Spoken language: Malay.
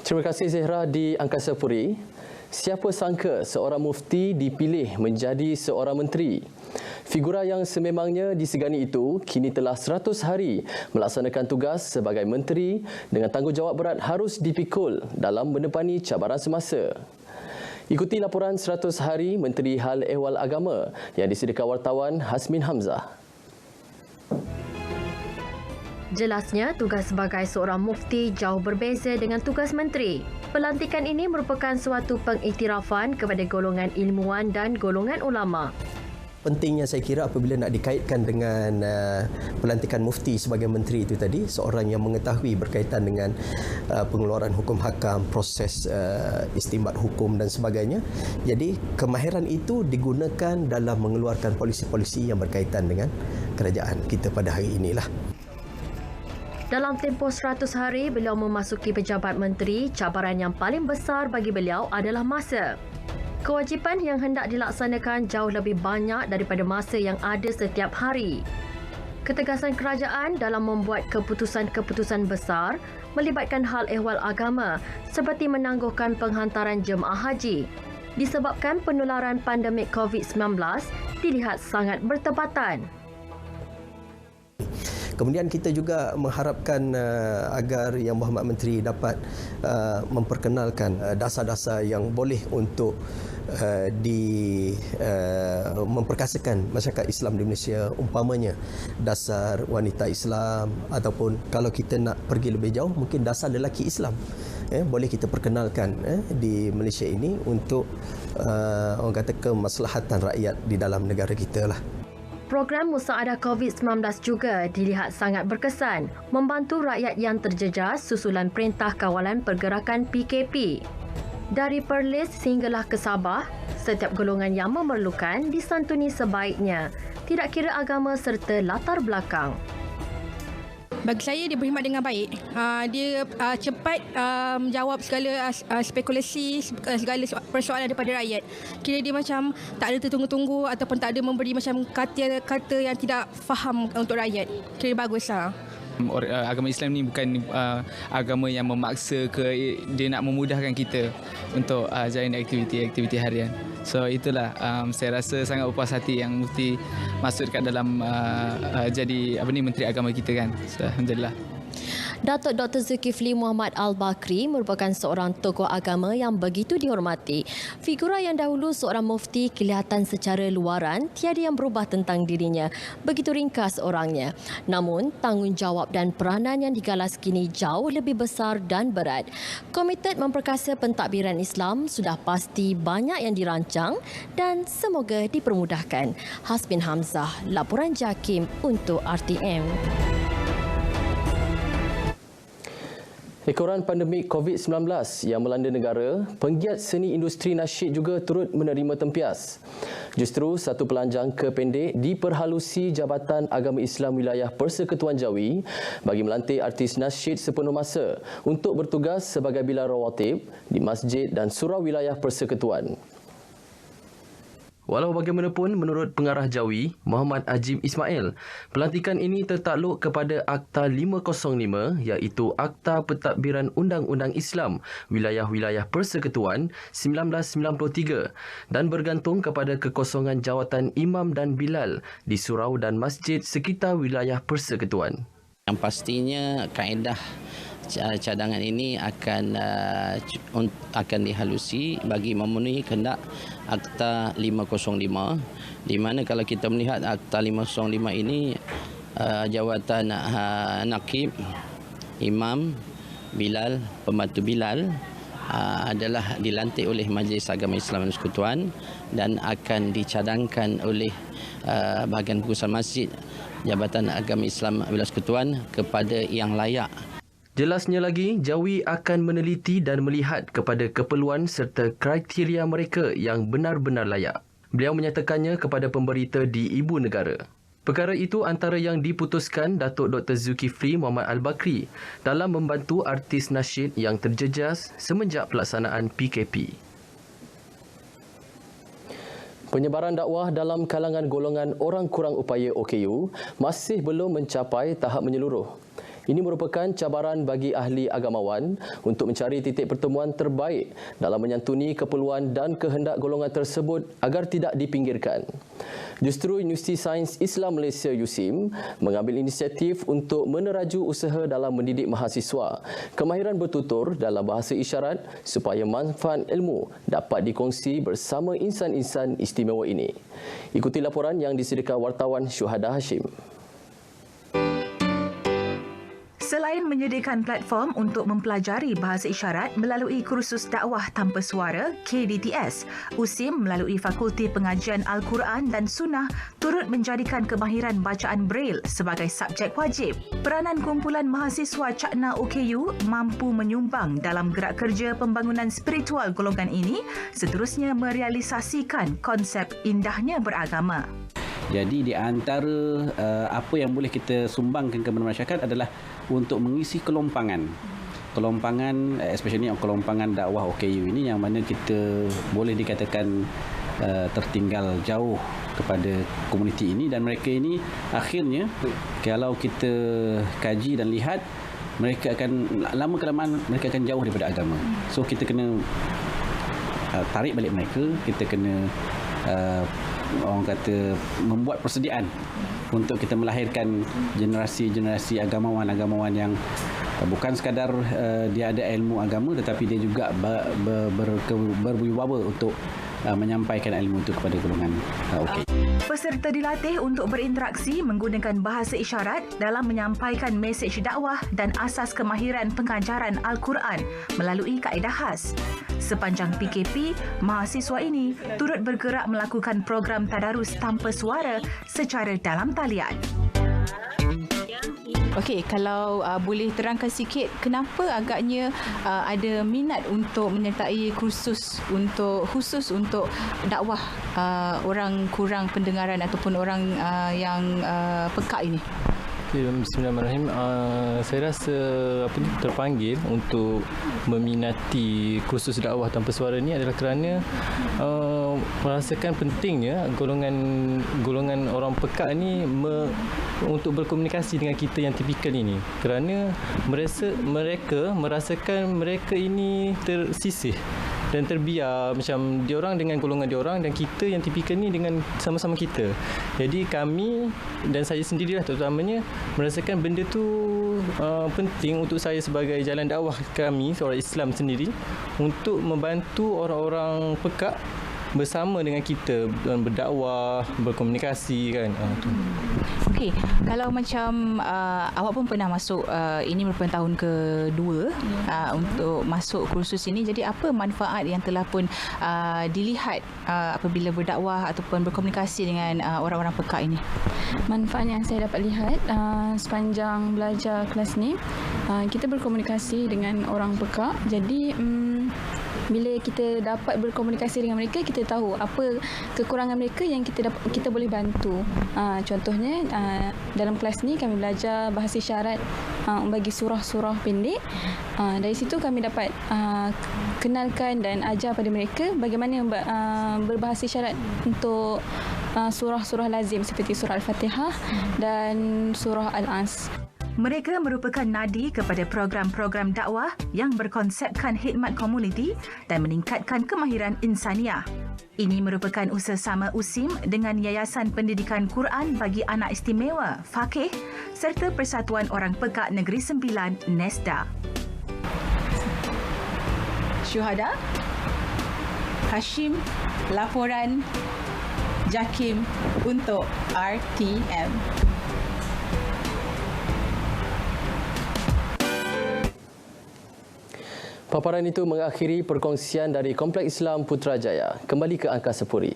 Terima kasih Zehra di Angkasa Puri. Siapa sangka seorang mufti dipilih menjadi seorang menteri? Figura yang sememangnya disegani itu kini telah 100 hari melaksanakan tugas sebagai menteri dengan tanggungjawab berat harus dipikul dalam menepani cabaran semasa. Ikuti laporan 100 hari Menteri Hal Ehwal Agama yang disediakan wartawan Hasmin Hamzah. Jelasnya, tugas sebagai seorang mufti jauh berbeza dengan tugas menteri. Pelantikan ini merupakan suatu pengiktirafan kepada golongan ilmuwan dan golongan ulama. Pentingnya saya kira apabila nak dikaitkan dengan pelantikan mufti sebagai menteri itu tadi, seorang yang mengetahui berkaitan dengan pengeluaran hukum hakam, proses istimbat hukum dan sebagainya. Jadi kemahiran itu digunakan dalam mengeluarkan polisi-polisi yang berkaitan dengan kerajaan kita pada hari inilah. Dalam tempoh 100 hari beliau memasuki pejabat menteri, cabaran yang paling besar bagi beliau adalah masa. Kewajipan yang hendak dilaksanakan jauh lebih banyak daripada masa yang ada setiap hari. Ketegasan kerajaan dalam membuat keputusan-keputusan besar melibatkan hal ehwal agama seperti menangguhkan penghantaran jemaah haji. Disebabkan penularan pandemik COVID-19 dilihat sangat bertepatan. Kemudian kita juga mengharapkan agar Yang Berhormat Menteri dapat memperkenalkan dasar-dasar yang boleh untuk memperkasakan masyarakat Islam di Malaysia, umpamanya dasar wanita Islam ataupun kalau kita nak pergi lebih jauh mungkin dasar lelaki Islam. Boleh kita perkenalkan di Malaysia ini untuk orang kata kemaslahatan rakyat di dalam negara kita lah. Program musaadah COVID-19 juga dilihat sangat berkesan, membantu rakyat yang terjejas susulan Perintah Kawalan Pergerakan PKP. Dari Perlis sehinggalah ke Sabah, setiap golongan yang memerlukan disantuni sebaiknya, tidak kira agama serta latar belakang. Bagi saya dia berkhidmat dengan baik. Dia cepat menjawab segala spekulasi, segala persoalan daripada rakyat. Kira dia macam tak ada tertunggu-tunggu ataupun tak ada memberi macam kata-kata yang tidak faham untuk rakyat. Kira baguslah. Agama Islam ni bukan agama yang memaksa ke, dia nak memudahkan kita untuk jalani aktiviti harian. So itulah saya rasa sangat berpuas hati yang Mufti masuk dekat dalam jadi Menteri Agama kita kan. So, alhamdulillah. Datuk Dr. Zulkifli Muhammad Al-Bakri merupakan seorang tokoh agama yang begitu dihormati. Figura yang dahulu seorang mufti kelihatan secara luaran tiada yang berubah tentang dirinya. Begitu ringkas orangnya. Namun, tanggungjawab dan peranan yang digalas kini jauh lebih besar dan berat. Komited memperkasa pentadbiran Islam sudah pasti banyak yang dirancang dan semoga dipermudahkan. Hasmin Hamzah, laporan JAKIM untuk RTM. Ekoran pandemik COVID-19 yang melanda negara, penggiat seni industri nasyid juga turut menerima tempias. Justru satu pelanjang kependek diperhalusi Jabatan Agama Islam Wilayah Persekutuan Jawi bagi melantik artis nasyid sepenuh masa untuk bertugas sebagai bilal rawatib di masjid dan surau wilayah persekutuan. Walau bagaimanapun, menurut pengarah Jawi, Muhammad Ajib Ismail, pelantikan ini tertakluk kepada Akta 505 iaitu Akta Pentadbiran Undang-Undang Islam Wilayah-Wilayah Persekutuan 1993 dan bergantung kepada kekosongan jawatan imam dan bilal di surau dan masjid sekitar wilayah persekutuan. Yang pastinya kaedah cadangan ini akan dihalusi bagi memenuhi kehendak Akta 505, di mana kalau kita melihat Akta 505 ini jawatan nakib, imam, bilal, pembantu bilal adalah dilantik oleh Majlis Agama Islam dan Persekutuan dan akan dicadangkan oleh bahagian pengurusan masjid Jabatan Agama Islam Wilayah Persekutuan kepada yang layak. Jelasnya lagi, Jawi akan meneliti dan melihat kepada keperluan serta kriteria mereka yang benar-benar layak. Beliau menyatakannya kepada pemberita di Ibu Negara. Perkara itu antara yang diputuskan Datuk Dr. Zulkifli Muhammad Al-Bakri dalam membantu artis nasyid yang terjejas semenjak pelaksanaan PKP. Penyebaran dakwah dalam kalangan golongan orang kurang upaya OKU masih belum mencapai tahap menyeluruh. Ini merupakan cabaran bagi ahli agamawan untuk mencari titik pertemuan terbaik dalam menyantuni keperluan dan kehendak golongan tersebut agar tidak dipinggirkan. Justru Universiti Sains Islam Malaysia USIM mengambil inisiatif untuk meneraju usaha dalam mendidik mahasiswa kemahiran bertutur dalam bahasa isyarat supaya manfaat ilmu dapat dikongsi bersama insan-insan istimewa ini. Ikuti laporan yang disediakan wartawan Syuhada Hashim. Selain menyediakan platform untuk mempelajari bahasa isyarat melalui kursus dakwah tanpa suara KDTS, USIM melalui Fakulti Pengajian Al-Quran dan Sunnah turut menjadikan kemahiran bacaan Braille sebagai subjek wajib. Peranan kumpulan mahasiswa Cakna OKU mampu menyumbang dalam gerak kerja pembangunan spiritual golongan ini, seterusnya merealisasikan konsep indahnya beragama. Jadi di antara apa yang boleh kita sumbangkan kepada masyarakat adalah untuk mengisi kelompangan, especially kelompangan dakwah OKU ini yang mana kita boleh dikatakan tertinggal jauh kepada komuniti ini, dan mereka ini akhirnya kalau kita kaji dan lihat, mereka akan lama-kelamaan mereka akan jauh daripada agama. So kita kena tarik balik mereka, kita kena orang kata membuat persediaan untuk kita melahirkan generasi-generasi agamawan-agamawan yang bukan sekadar dia ada ilmu agama, tetapi dia juga berwibawa untuk menyampaikan ilmu itu kepada golongan okey. Peserta dilatih untuk berinteraksi menggunakan bahasa isyarat dalam menyampaikan mesej dakwah dan asas kemahiran pengajaran Al-Quran melalui kaedah khas. Sepanjang PKP, mahasiswa ini turut bergerak melakukan program tadarus tanpa suara secara dalam talian. Okey, kalau boleh terangkan sikit kenapa agaknya ada minat untuk menyertai kursus khusus untuk dakwah orang kurang pendengaran ataupun orang yang pekak ini? Okay, bismillahirrahmanirrahim. Saya rasa terpanggil untuk meminati kursus dakwah tanpa suara ini adalah kerana merasakan pentingnya golongan orang pekak ni untuk berkomunikasi dengan kita yang tipikal ini, kerana mereka merasakan mereka ini tersisih dan terbiar, macam diorang dengan golongan diorang dan kita yang tipikal ni dengan sama-sama kita. Jadi kami dan saya sendirilah terutamanya merasakan benda tu penting untuk saya sebagai jalan dakwah kami seorang Islam sendiri untuk membantu orang-orang pekak bersama dengan kita berdakwah, berkomunikasi kan. Okey, kalau macam awak pun pernah masuk, ini merupakan tahun kedua untuk masuk kursus ini. Jadi apa manfaat yang telah pun dilihat apabila berdakwah ataupun berkomunikasi dengan orang-orang pekak ini? Manfaat yang saya dapat lihat sepanjang belajar kelas ni, kita berkomunikasi dengan orang pekak. Jadi bila kita dapat berkomunikasi dengan mereka, kita tahu apa kekurangan mereka yang kita boleh bantu. Contohnya dalam kelas ni kami belajar bahasa isyarat bagi surah-surah pendek. Dari situ kami dapat kenalkan dan ajar pada mereka bagaimana berbahasa isyarat untuk surah-surah lazim seperti surah Al-Fatihah dan surah Al-As. Mereka merupakan nadi kepada program-program dakwah yang berkonsepkan khidmat komuniti dan meningkatkan kemahiran insaniah. Ini merupakan usaha USIM dengan Yayasan Pendidikan Quran bagi Anak Istimewa, FAKIH, serta Persatuan Orang Pekak Negeri Sembilan, NESDA. Syuhada Hashim, laporan JAKIM untuk RTM. Paparan itu mengakhiri perkongsian dari Kompleks Islam Putrajaya. Kembali ke Angkasa Puri.